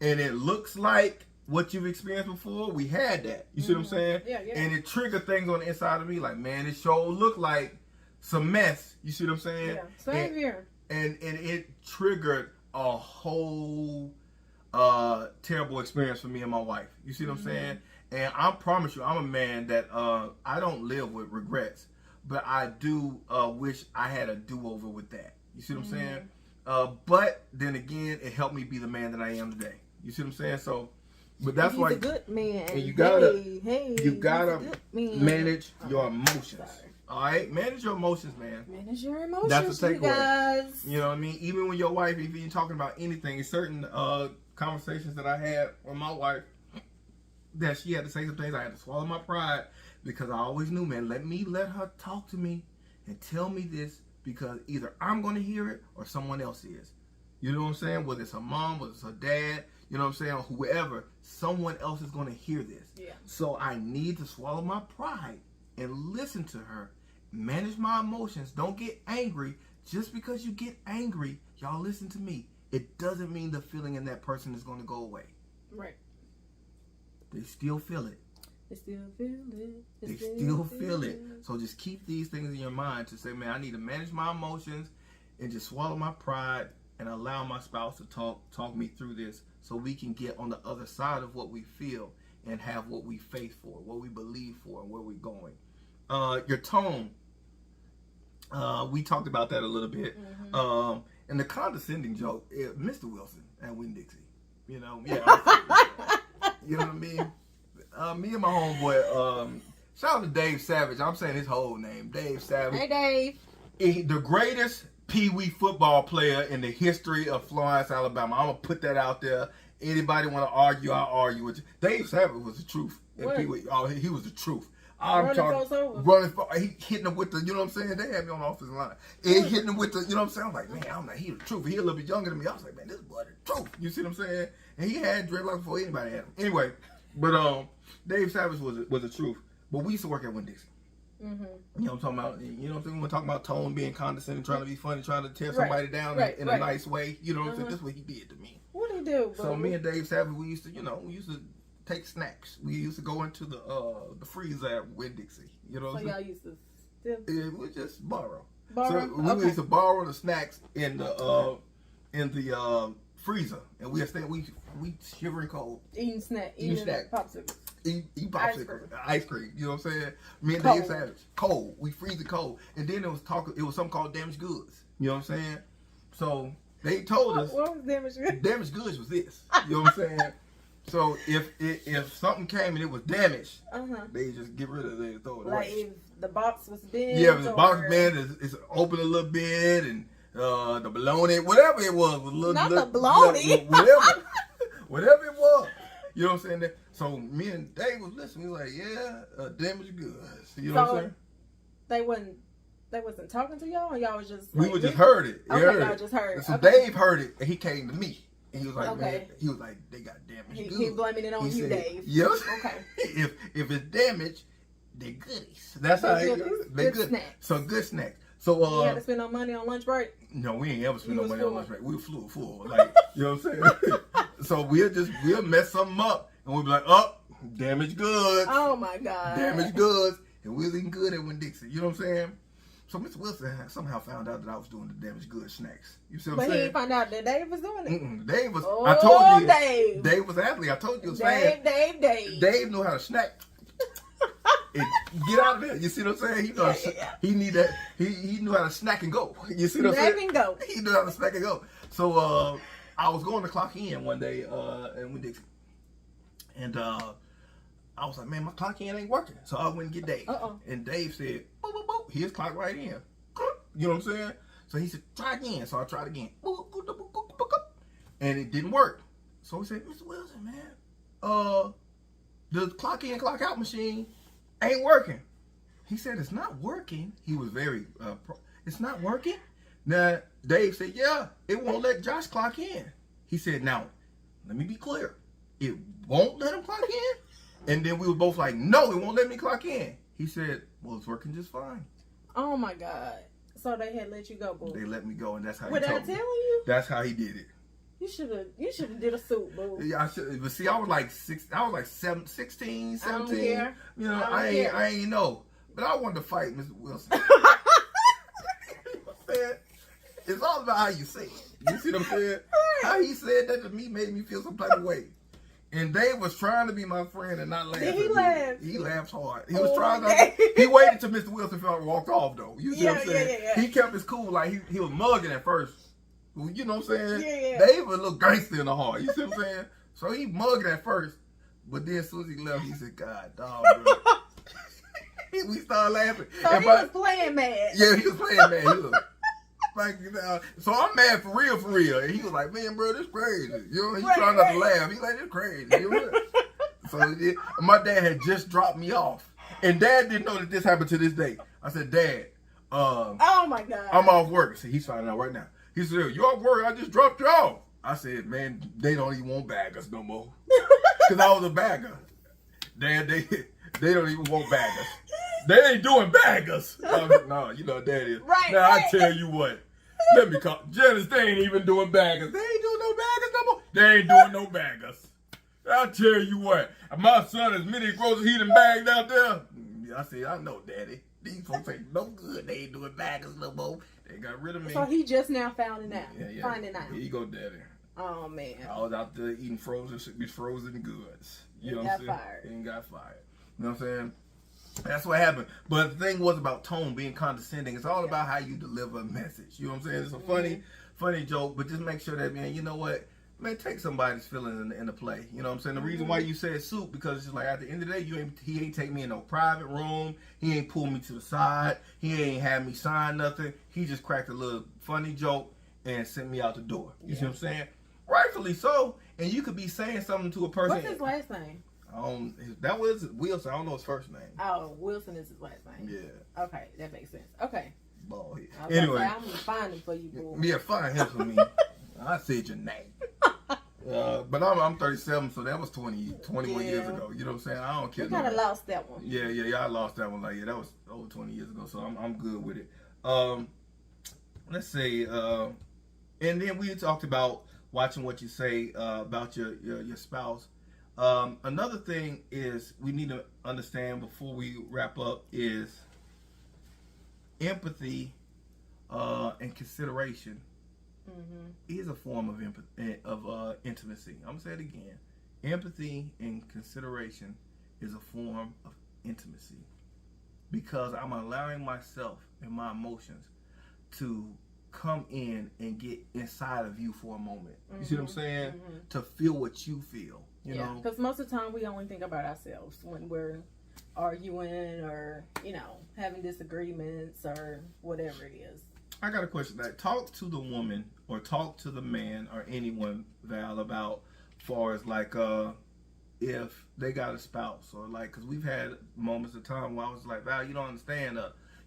and it looks like what you've experienced before, we had that. You see what I'm saying? Yeah. And it triggered things on the inside of me, like, man, it sure looked like some mess. You see what I'm saying? Yeah. Same here. And it triggered a whole terrible experience for me and my wife. You see what I'm saying? And I promise you, I'm a man that I don't live with regrets, but I do wish I had a do-over with that. You see what I'm saying? But then again, it helped me be the man that I am today. You see what I'm saying? So, but that's why he's a good man. And you gotta manage your emotions. All right, manage your emotions, man. Manage your emotions, that's the takeaway. You guys. You know what I mean? Even when your wife, if you're talking about anything, certain conversations that I had with my wife, that she had to say some things, I had to swallow my pride because I always knew, man, let her talk to me and tell me this because either I'm going to hear it or someone else is. You know what I'm saying? Whether it's her mom, whether it's her dad, you know what I'm saying, or whoever, someone else is going to hear this. Yeah. So I need to swallow my pride and listen to her, manage my emotions. Don't get angry. Just because you get angry, y'all listen to me, it doesn't mean the feeling in that person is going to go away. Right. They still feel it. They still feel it. They still feel it. So just keep these things in your mind to say, man, I need to manage my emotions and just swallow my pride and allow my spouse to talk me through this so we can get on the other side of what we feel and have what we faith for, what we believe for, and where we're going. Your tone. We talked about that a little bit. And the condescending joke, Mr. Wilson and Winn-Dixie. You know, you know what I mean? Me and my homeboy, shout out to Dave Savage. I'm saying his whole name, Dave Savage. Hey, Dave. The greatest Pee-wee football player in the history of Florence, Alabama. I'm going to put that out there. Anybody want to argue, I'll argue with you. Dave Savage was the truth. Pee-wee, he was the truth. I'm talking, he hitting him with the, you know what I'm saying? They had me on the offensive line. He hitting him with the, you know what I'm saying? I'm like, man, he the truth. He a little bit younger than me. I was like, man, this boy the truth. You see what I'm saying? And he had dreadlocks before anybody had him. Anyway, but Dave Savage was the truth. But we used to work at Winn-Dixie. You know what I'm talking about? You know what I'm saying? We're talking about tone, being condescending, trying to be funny, trying to tear somebody down in a nice way. You know what I'm saying? That's what he did to me. What did he do? So me and Dave Savage, we used to take snacks. We used to go into the freezer at Winn-Dixie. You know what I'm saying? Y'all used to still? Yeah, we just borrow. So we used to borrow the snacks in the freezer, and we shivering cold. Eating popsicles. Eat popsicles, ice cream. You know what I'm saying? Me and Dave Savage, cold. We freeze it cold, and then it was something called damaged goods. You know what I'm saying? So they told us what was damaged goods? Damaged goods was this. You know what I'm saying? So if something came and it was damaged, Uh-huh. they just get rid of it and throw it Like away. if the box was bent. Yeah, if the box band is open a little bit and the bologna, whatever it was a little, Not little, the bologna. whatever it was. You know what I'm saying? So me and Dave was listening. We was like, yeah, damaged goods. You know what I'm saying? They wasn't talking to y'all, or y'all was just. We like, just heard it. Okay, heard y'all it. just heard. So Okay. Dave heard it and he came to me. And he was like, Okay. man, they got damaged goods. He blaming it on He you, said, Dave. Yes. Okay. if it's damaged, they goodies. That's how They it goodies. is. They Good good. snacks. So good snacks. So You had to spend no money on lunch break. no, we ain't ever spent You no was money on full. lunch break. We flew full. Like, you know what I'm saying? So we'll mess something up and we'll be like, oh, damaged goods. Oh my God. Damaged goods. And we was eating good at Winn-Dixie. You know what I'm saying? So Mr. Wilson somehow found out that I was doing the damaged goods snacks. You see what But I'm he saying? didn't find out that Dave was doing it. Dave was. Oh, I told you. Dave. Dave was an athlete. I told you. Was saying. Dave. Dave knew how to snack. And get out of there. You see what I'm saying? He know he need that. He knew how to snack and go. You see what I'm saying? Snack and go. He knew how to snack and go. So I was going to clock in one day in Winn-Dixie, and I was like, man, my clock in ain't working. So I went and get Dave. And Dave said, boop, boop, boop. Here's clock right in. You know what I'm saying? So he said, try again. So I tried again. Boop, boop, boop, boop, boop, boop. And it didn't work. So he said, Mr. Wilson, man, the clock in, clock out machine ain't working. He said, it's not working. He was very, it's not working? Now, Dave said, yeah, it won't let Josh clock in. He said, now, let me be clear. It won't let him clock in? And then we were both like, no, it won't let me clock in. He said, well, it's working just fine. Oh my God. So they had let you go, boo. They let me go, and that's how he Without told me. telling you? That's how he did it. You should have did a suit, boo. Yeah, I should. But see, I was like 16, 17. I don't care. You know, I don't I ain't know. But I wanted to fight Mr. Wilson. It's all about how you say it. You see what I'm saying? How he said that to me made me feel some type of way. And Dave was trying to be my friend and not laugh. Did he at me. laugh? He laughed hard. He was trying okay. to. He waited till Mr. Wilson felt walked off though. You see what I'm saying? Yeah. He kept his cool. Like he was mugging at first. You know what I'm saying? Yeah. Dave was a little gangster in the heart. You see what I'm saying? So he mugged at first, but then as soon as he left, he said, "God, dog, bro." We started laughing. So he was playing mad. Yeah, he was playing mad. He was like, so I'm mad for real. And he was like, man, bro, this crazy. You know, he's trying not to laugh. He's like, this crazy. You know? So my dad had just dropped me off. And Dad didn't know that this happened to this day. I said, Dad, oh my God. I'm off work. So he's finding out right now. He said, you off work? I just dropped you off. I said, man, they don't even want bag us no more. Because I was a bagger. Dad, they don't even want baggers. They ain't doing baggers. No, you know what that is. Right, now, right. I tell you what. Let me call. Janice, they ain't even doing baggers. They ain't doing no baggers no more. They ain't doing no baggers. I tell you what. My son, as many groceries he done bagged out there. I said, I know, Daddy. These folks ain't no good. They ain't doing baggers no more. They got rid of me. So he just now found it out. Yeah. Finding out. Here you go, Daddy. Oh man. I was out there eating frozen goods. You know He what I'm got saying? fired. He got fired. You know what I'm saying? That's what happened. But the thing was about tone being condescending. It's all about how you deliver a message. You know what I'm saying? It's a funny joke, but just make sure that, man, you know what? Man, take somebody's feelings into play. You know what I'm saying? The reason why you said soup, because it's just like at the end of the day, he ain't take me in no private room. He ain't pull me to the side. He ain't had me sign nothing. He just cracked a little funny joke and sent me out the door. You see what I'm saying? Rightfully so. And you could be saying something to a person. What's his last name? That was Wilson. I don't know his first name. Oh, Wilson is his last name. Yeah. Okay, that makes sense. Okay. Bald head. I was Anyway. gonna say, I'm gonna find him for you, boy. Yeah, find him for me. I said your name. But I'm 37, so that was 21 years ago. You know what I'm saying? I don't care. You kind of lost that one. Yeah, I lost that one. Like, yeah, that was over 20 years ago, so I'm good with it. Let's see. And then we talked about watching what you say about your spouse. Another thing is we need to understand before we wrap up is empathy and consideration is a form of intimacy. I'm gonna say it again. Empathy and consideration is a form of intimacy because I'm allowing myself and my emotions to come in and get inside of you for a moment. You see what I'm saying? To feel what you feel. You know, because most of the time we only think about ourselves when we're arguing or having disagreements or whatever it is. I got a question. That talk to the woman or talk to the man or anyone, Val, about far as like if they got a spouse or like, because we've had moments of time where I was like, Val, you don't understand.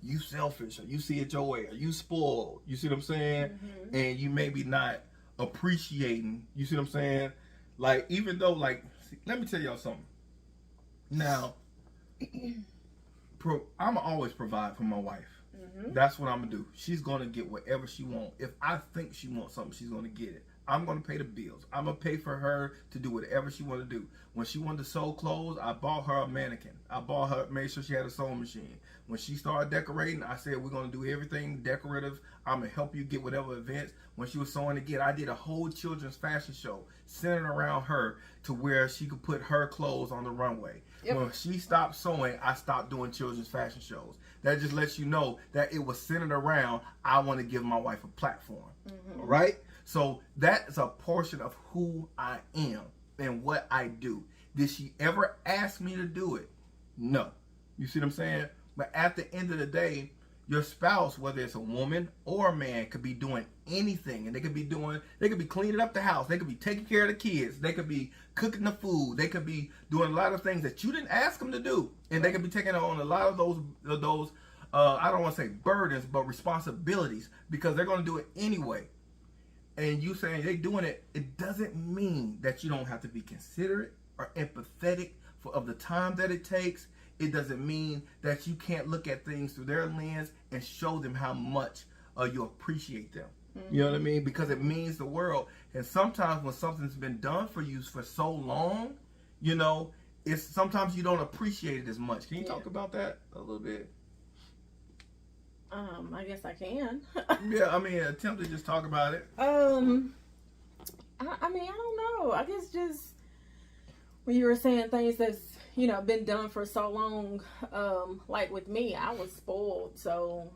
You selfish, or you see it your way, or you spoiled. You see what I'm saying? Mm-hmm. And you maybe not appreciating. You see what I'm saying? Like, even though, like, let me tell y'all something. Now, I'm always provide for my wife. Mm-hmm. That's what I'm gonna do. She's gonna get whatever she wants. If I think she wants something, she's gonna get it. I'm gonna pay the bills. I'm gonna pay for her to do whatever she want to do. When she wanted to sew clothes, I bought her a mannequin. I bought her, made sure she had a sewing machine. When she started decorating, I said we're gonna do everything decorative. I'm gonna help you get whatever events. When she was sewing again, I did a whole children's fashion show centered around her to where she could put her clothes on the runway. Yep. When she stopped sewing, I stopped doing children's fashion shows. That just lets you know that it was centered around, I want to give my wife a platform. Mm-hmm. Right? So that is a portion of who I am and what I do. Did she ever ask me to do it? No. You see what I'm saying? But at the end of the day, your spouse, whether it's a woman or a man, could be doing anything. And they could be cleaning up the house. They could be taking care of the kids. They could be cooking the food. They could be doing a lot of things that you didn't ask them to do. And they could be taking on a lot of those I don't want to say burdens, but responsibilities, because they're going to do it anyway. And you saying they doing it, it doesn't mean that you don't have to be considerate or empathetic of the time that it takes. It doesn't mean that you can't look at things through their lens and show them how much you appreciate them. Mm-hmm. You know what I mean? Because it means the world. And sometimes when something's been done for you for so long, it's sometimes you don't appreciate it as much. Can you talk about that a little bit? I guess I can. Yeah, I mean, attempt to just talk about it. I mean, I don't know. I guess just when you were saying things that's, been done for so long, like with me, I was spoiled. So,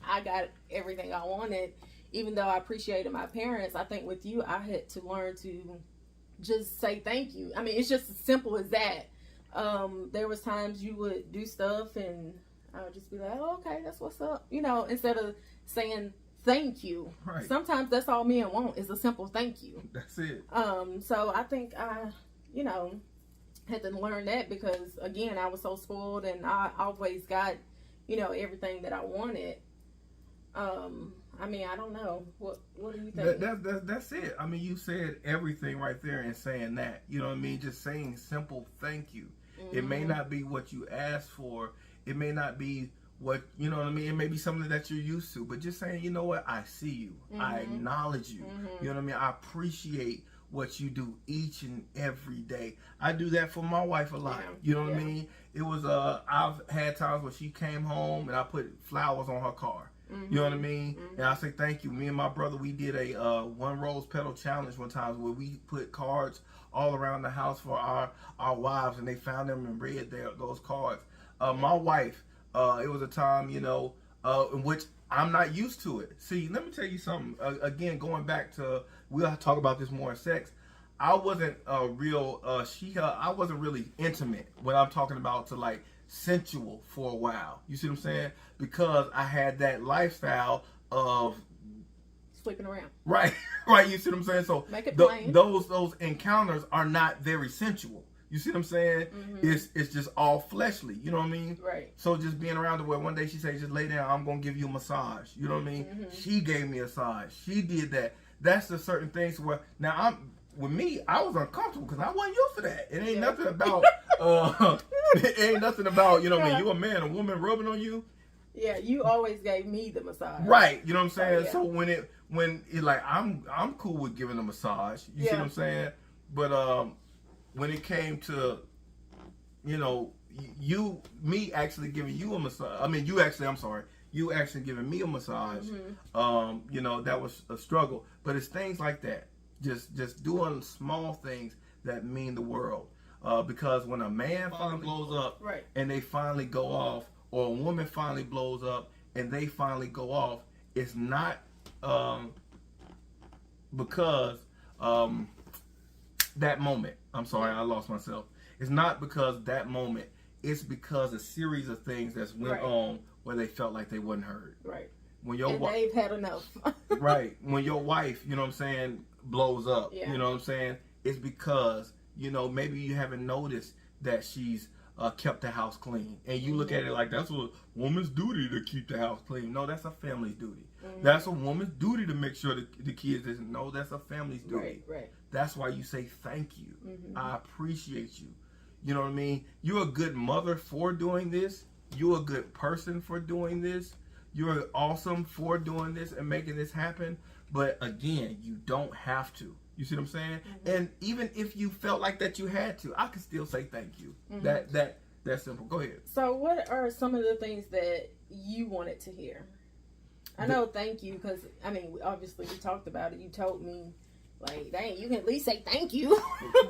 I got everything I wanted, even though I appreciated my parents. I think with you, I had to learn to just say thank you. I mean, it's just as simple as that. There was times you would do stuff and I would just be like, oh, okay, that's what's up. Instead of saying thank you. Right. Sometimes that's all men want is a simple thank you. That's it. So I think I, had to learn that because, again, I was so spoiled and I always got, everything that I wanted. I mean, I don't know. What do you think? That's it. I mean, you said everything right there in saying that. You know what I mean? Just saying simple thank you. Mm-hmm. It may not be what you asked for. It may not be what, you know what I mean? It may be something that you're used to. But just saying, you know what? I see you. Mm-hmm. I acknowledge you. Mm-hmm. You know what I mean? I appreciate what you do each and every day. I do that for my wife a lot. Yeah. You know what I mean? It was, I've had times where she came home and I put flowers on her car. Mm-hmm. You know what I mean? Mm-hmm. And I say thank you. Me and my brother, we did a one rose petal challenge one time where we put cards all around the house for our wives, and they found them and read those cards. My wife, it was a time, in which I'm not used to it. See, let me tell you something. Again, going back to, we'll talk about this more in sex. I wasn't I wasn't really intimate when I'm talking about to like sensual for a while. You see what I'm saying? Because I had that lifestyle of sleeping around. Right, right. You see what I'm saying? So make it plain. Those encounters are not very sensual. You see what I'm saying? Mm-hmm. It's just all fleshly. You know what I mean? Right. So just being around the way one day she said, just lay down. I'm gonna give you a massage. You know what I mean? Mm-hmm. She gave me a massage. She did that. That's the certain things where now with me, I was uncomfortable because I wasn't used to that. It ain't nothing about it ain't nothing about, when you a man, a woman rubbing on you. Yeah, you always gave me the massage. Right, you know what I'm saying? Oh, yeah. So when it like I'm cool with giving a massage. You see what I'm saying? But when it came to me actually giving you a massage. I mean, you actually giving me a massage. Mm-hmm. That was a struggle. But it's things like that. Just doing small things that mean the world. Because when a man finally blows up, right, and they finally go off, or a woman finally blows up and they finally go off, it's not because that moment. I'm sorry, I lost myself. It's not because that moment. It's because a series of things that's went on where they felt like they wasn't heard. Right. When your they've had enough. Right. When your wife, you know what I'm saying, blows up, you know what I'm saying, it's because, you know, maybe you haven't noticed that she's kept the house clean. And you look at it like that's a woman's duty to keep the house clean. No, that's a family's duty. That's a woman's duty to make sure the kids doesn't know. That's a family's duty. Right. That's why you say thank you. I appreciate you. You know what I mean? You're a good mother for doing this. You're a good person for doing this. You're awesome for doing this and making this happen. But again, you don't have to. You see what I'm saying? And even if you felt like that you had to, I can still say thank you. That's simple. Go ahead. So what are some of the things that you wanted to hear? I know thank you because, I mean, obviously we talked about it. You told me, like, dang, you can at least say thank you.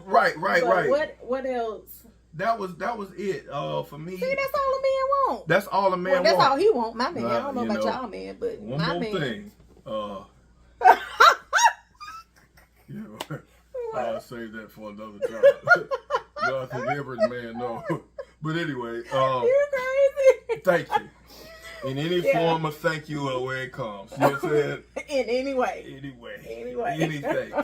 Right. What else? That was it for me. See, that's all a man want. That's all a man well, that's all he want, my man. I don't know about y'all, man, but one my more man. thing. I'll save that for another time. No, I think every man knows. But anyway, You're crazy. thank you. In any form of thank you or where it comes. You know what I'm saying? In any way. Anyway. Anything.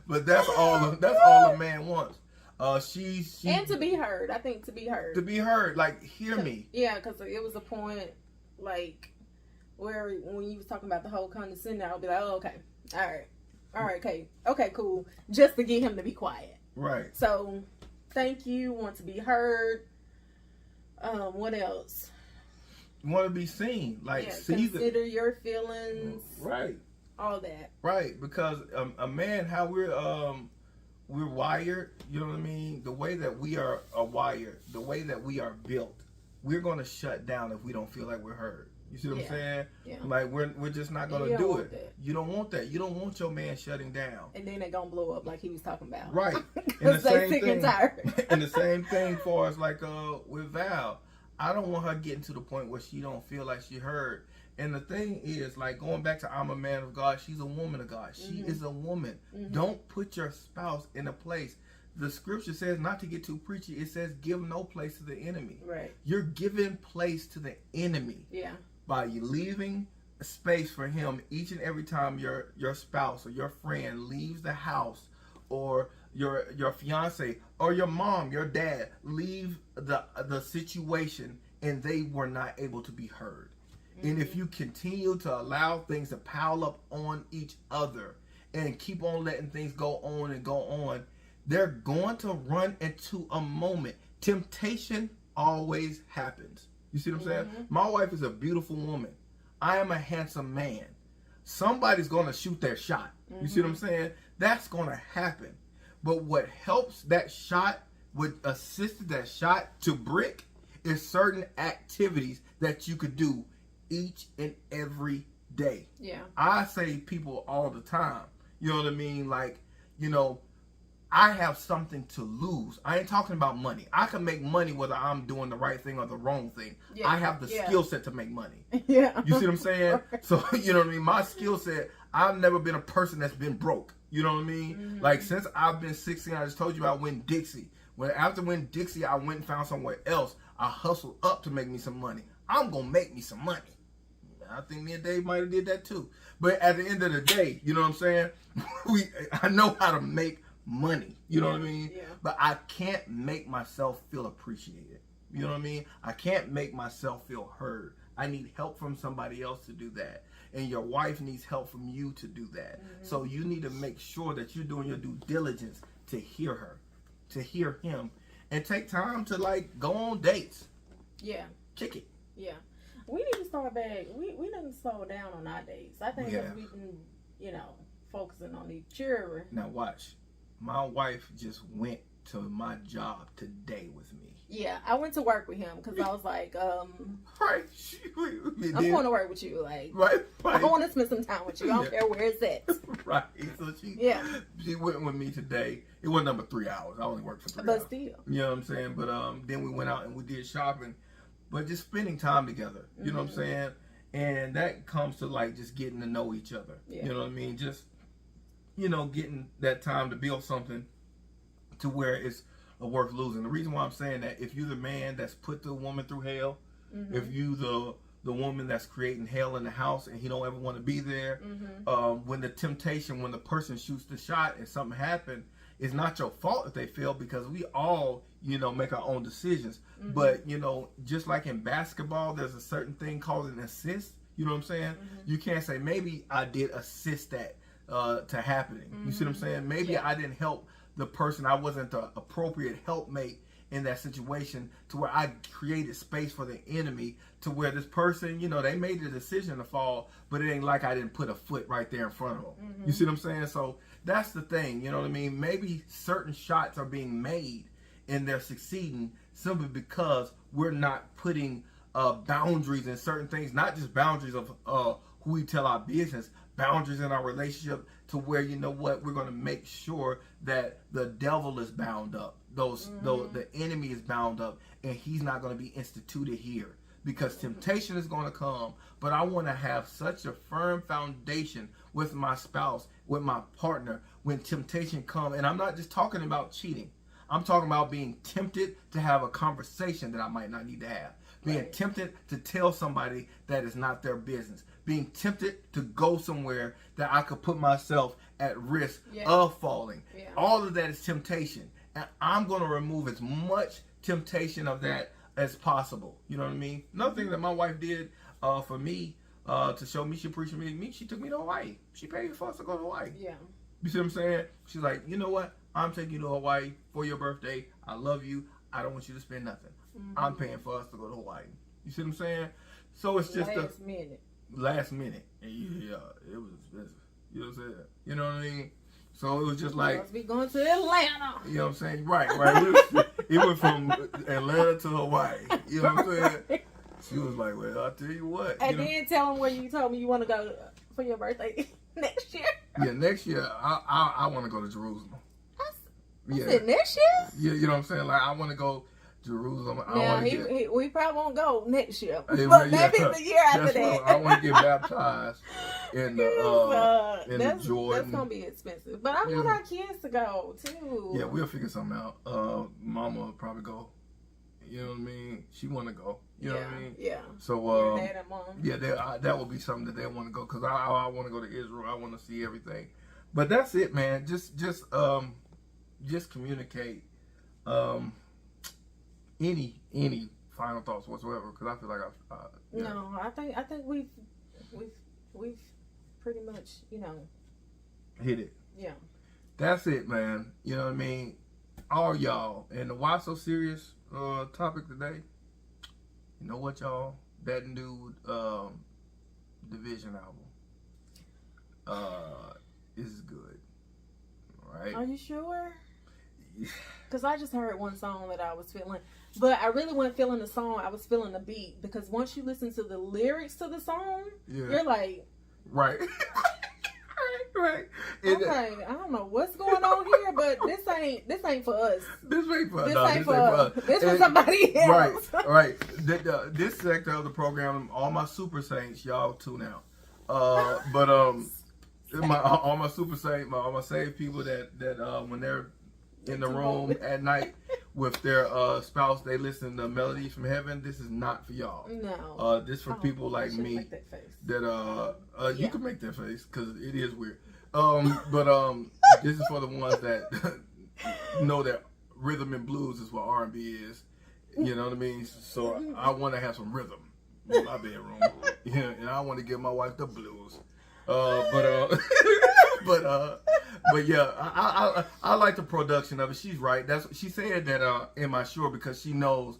But that's all a man wants. She and to be heard. I think to be heard. To be heard, like hear me. Yeah, because it was a point like where when you was talking about the whole condescending, I'll be like, oh, okay, all right, okay, cool, just to get him to be quiet. Right. So, thank you. Want to be heard. What else? Want to be seen, like consider your feelings. Right. All that. Right, because a man, how we're wired, you know what I mean? The way that we are wired, the way that we are built, we're going to shut down if we don't feel like we're heard. You see what I'm saying? Yeah. Like, we're just not going to do it. That. You don't want that. You don't want your man shutting down. And then they're going to blow up like he was talking about. Right. And the same thing. And tired. And the same thing for us, like with Val. I don't want her getting to the point where she don't feel like she heard. And the thing is, like, going back to I'm a man of God, she's a woman of God. She is a woman. Don't put your spouse in a place. The scripture says not to get too preachy. It says give no place to the enemy. Right. You're giving place to the enemy. Yeah. By you leaving a space for him each and every time your spouse or your friend leaves the house, or your fiance or your mom, your dad leave the situation and they were not able to be heard. And if you continue to allow things to pile up on each other and keep on letting things go on, they're going to run into a moment. Temptation always happens. You see what I'm saying? My wife is a beautiful woman. I am a handsome man. Somebody's going to shoot their shot. You see what I'm saying? That's going to happen. But what helps that shot, what assisted that shot to brick, is certain activities that you could do each and every day. Yeah. I say people all the time, you know what I mean? Like, you know, I have something to lose. I ain't talking about money. I can make money whether I'm doing the right thing or the wrong thing. Yeah. I have the skill set to make money. Yeah. You see what I'm saying? So, you know what I mean? My skill set, I've never been a person that's been broke. You know what I mean? Like, since I've been 16, I just told you I went Dixie. After Win Dixie, I went and found somewhere else. I hustled up to make me some money. I'm going to make me some money. I think me and Dave might have did that too. But at the end of the day, you know what I'm saying? I know how to make money. You know what I mean? Yeah. But I can't make myself feel appreciated. You know what I mean? I can't make myself feel heard. I need help from somebody else to do that. And your wife needs help from you to do that. So you need to make sure that you're doing your due diligence to hear her, to hear him, and take time to, like, go on dates. Yeah. Kick it. Yeah. We need to start back. We need to slow down on our dates. I think if we can, you know, focusing on each other. Now watch. My wife just went to my job today with me. Yeah, I went to work with him because I was like, right. I'm going to work with you. Like, right. I want to spend some time with you. I don't care where it's at. Right. So she went with me today. It wasn't number 3 hours. I only worked for 3 hours. But still. You know what I'm saying? But then we went out and we did shopping. But just spending time together. You know what I'm saying? And that comes to like just getting to know each other. Yeah. You know what I mean? Just, getting that time to build something to where it's worth losing. The reason why I'm saying that, if you're the man that's put the woman through hell, if you the woman that's creating hell in the house and he don't ever want to be there, when the temptation, when the person shoots the shot and something happened, it's not your fault if they fail, because we all, make our own decisions. But, just like in basketball, there's a certain thing called an assist. You know what I'm saying? You can't say, maybe I did assist that to happening. You see what I'm saying? Maybe I didn't help the person. I wasn't the appropriate helpmate in that situation, to where I created space for the enemy, to where this person, they made the decision to fall, but it ain't like I didn't put a foot right there in front of them. You see what I'm saying? So that's the thing, you know what I mean? Maybe certain shots are being made and they're succeeding simply because we're not putting boundaries in certain things, not just boundaries of who we tell our business, boundaries in our relationship, to where, we're going to make sure that the devil is bound up. The enemy is bound up, and he's not going to be instituted here, because temptation is going to come. But I want to have such a firm foundation with my spouse, with my partner, when temptation comes. And I'm not just talking about cheating. I'm talking about being tempted to have a conversation that I might not need to have. Being tempted to tell somebody that is not their business. Being tempted to go somewhere that I could put myself at risk of falling. Yeah. All of that is temptation. And I'm going to remove as much temptation of that as possible. You know what I mean? Another thing that my wife did for me, to show me she appreciated me, she took me to Hawaii. She paid for us to go to Hawaii. Yeah. You see what I'm saying? She's like, you know what? I'm taking you to Hawaii for your birthday. I love you. I don't want you to spend nothing. I'm paying for us to go to Hawaii. You see what I'm saying? So it's just last minute. And yeah, it was expensive. You know what I'm saying? You know what I mean? So it was just like, must be going to Atlanta. You know what I'm saying? Right. It went from Atlanta to Hawaii. You know what I'm saying? She was like, well, I'll tell you what. And then tell them where you told me you want to go for your birthday next year. Yeah, next year I want to go to Jerusalem. Said next year? Yeah, you know what I'm saying? Like, I want to go Jerusalem. We probably won't go next year, but maybe the year after that. I want to get baptized in the Jordan. That's gonna be expensive, but I want our kids to go too. Yeah, we'll figure something out. Mama will probably go. You know what I mean? She want to go. You know what I mean? Yeah. So dad and mom. Yeah, that would be something that they want to go, because I want to go to Israel. I want to see everything. But that's it, man. Just communicate. Any final thoughts whatsoever? Because I feel like No, I think we've pretty much hit it. Yeah. That's it, man. You know what I mean? All y'all, and the Why So Serious topic today. You know what, y'all? That new Division album is good. Right? Are you sure? Because I just heard one song that I was feeling, but I really wasn't feeling the song. I was feeling the beat, because once you listen to the lyrics to the song, you're like, right. Right. Okay, I don't know what's going on here, but this ain't for us. This ain't for us. This ain't for us. This for somebody else. Right. This sector of the program, all my super saints, y'all tune out. But all my super saints, all my saved people that when they're in the room at night with their spouse, they listen to Melodies from Heaven. This is not for y'all. No. This for people like me make that face. That you can make that face, because it is weird. But this is for the ones that know that rhythm and blues is what R&B is. You know what I mean? So I want to have some rhythm in my bedroom. Yeah, and I want to give my wife the blues. But yeah, I like the production of it. She's right. She said that am I sure, because she knows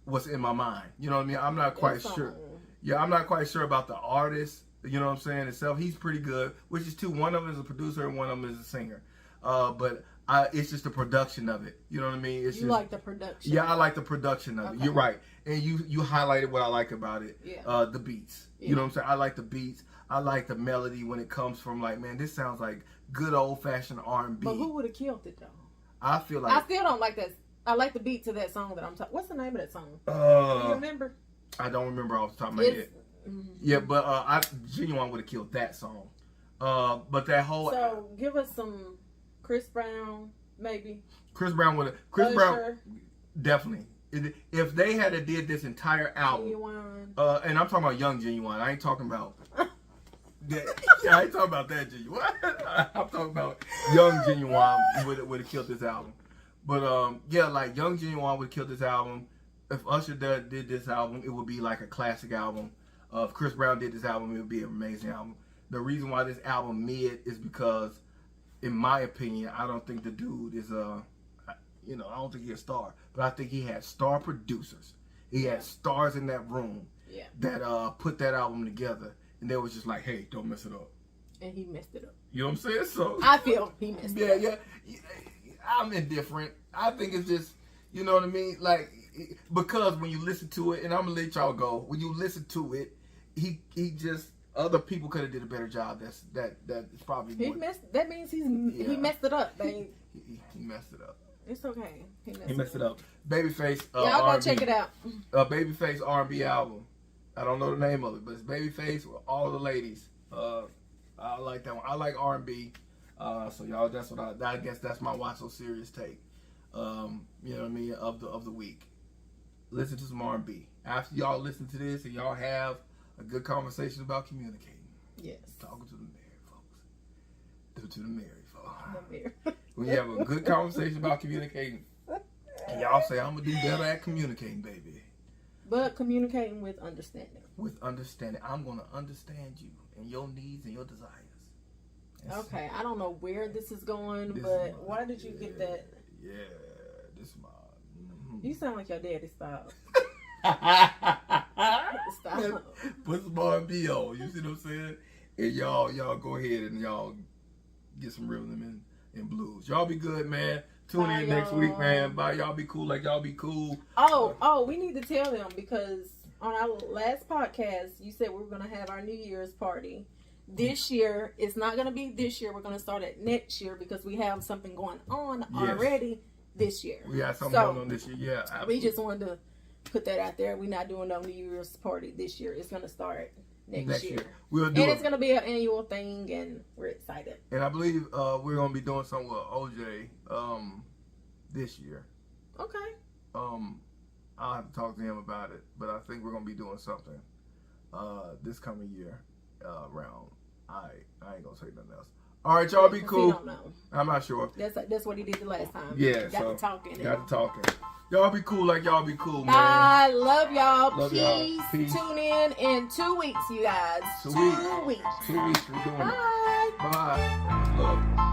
what's in my mind. You know what I mean? I'm not quite sure. Yeah, I'm not quite sure about the artist. You know what I'm saying? Itself, he's pretty good. Which is two. One of them is a producer and one of them is a singer. But it's just the production of it. You know what I mean? It's like the production. Yeah, I like the production of it. You're right. And you highlighted what I like about it. Yeah. The beats. Yeah. You know what I'm saying? I like the beats. I like the melody when it comes from, like, man, this sounds like good old fashioned R&B. But who would have killed it though? I feel like I still don't like that. I like the beat to that song that I'm talking. What's the name of that song? Do you remember? I don't remember off the top of my head. Yeah, but Genuine would have killed that song. But that whole So give us some Chris Brown, maybe. Chris Brown would have. Chris Brown definitely. If they had did this entire album, Genuine. And I'm talking about Young Genuine. I ain't talking about. I ain't talking about that Genuine. I'm talking about Young Genuine would have killed this album. But yeah, like Young Genuine would have killed this album. If Usher did this album, it would be like a classic album. If Chris Brown did this album, it would be an amazing album. The reason why this album mid is because, in my opinion, I don't think the dude is I don't think he's a star, but I think he had star producers. He had stars in that room that put that album together, and they was just like, hey, don't mess it up. And he messed it up. You know what I'm saying? So I feel he messed it up. Yeah. I'm indifferent. I think it's just, you know what I mean? Like, because when you listen to it, and I'm gonna let y'all go, when you listen to it, he just, other people could have did a better job. That's probably that means he messed it up, babe. He messed it up. It's okay. He messed it up. Babyface. Y'all go check it out. Babyface R&B album. I don't know the name of it, but it's Babyface with all the ladies. I like that one. I like R&B. So y'all, that's what I guess that's my Why So Serious take. You know what I mean, of the week. Listen to some R&B. After y'all listen to this and y'all have a good conversation about communicating. Yes. Talking to the married folks. Do it to the married folks. The mirror. When you have a good conversation about communicating, and y'all say, I'm going to do better at communicating, baby. But communicating with understanding. With understanding. I'm going to understand you and your needs and your desires. Okay, I don't know where this is going, but why did you get that? Yeah, this is my... You sound like your daddy style. Put some R&B on, you see what I'm saying? And y'all go ahead and y'all get some rhythm and blues. Y'all be good, man. Tune in next week, man. Bye. Y'all be cool like y'all be cool. Oh, we need to tell them because on our last podcast, you said we were going to have our New Year's party. This year, it's not going to be this year. We're going to start it next year because we have something going on already this year. We have something going on this year, yeah. Absolutely. We just wanted to put that out there. We're not doing no New Year's party this year. It's going to start next year. We'll do and it's going to be an annual thing, and we're excited. And I believe we're going to be doing something with OJ this year. Okay. I'll have to talk to him about it, but I think we're going to be doing something this coming year around. I ain't going to say nothing else. All right, y'all be cool. Don't know. I'm not sure. That's what he did the last time. Yeah, got to talking. Got to talking. Y'all be cool like y'all be cool, man. I love y'all. Love y'all. Peace. Tune in 2 weeks, you guys. 2 weeks. 2 weeks. We're doing it. Bye. Bye. Love.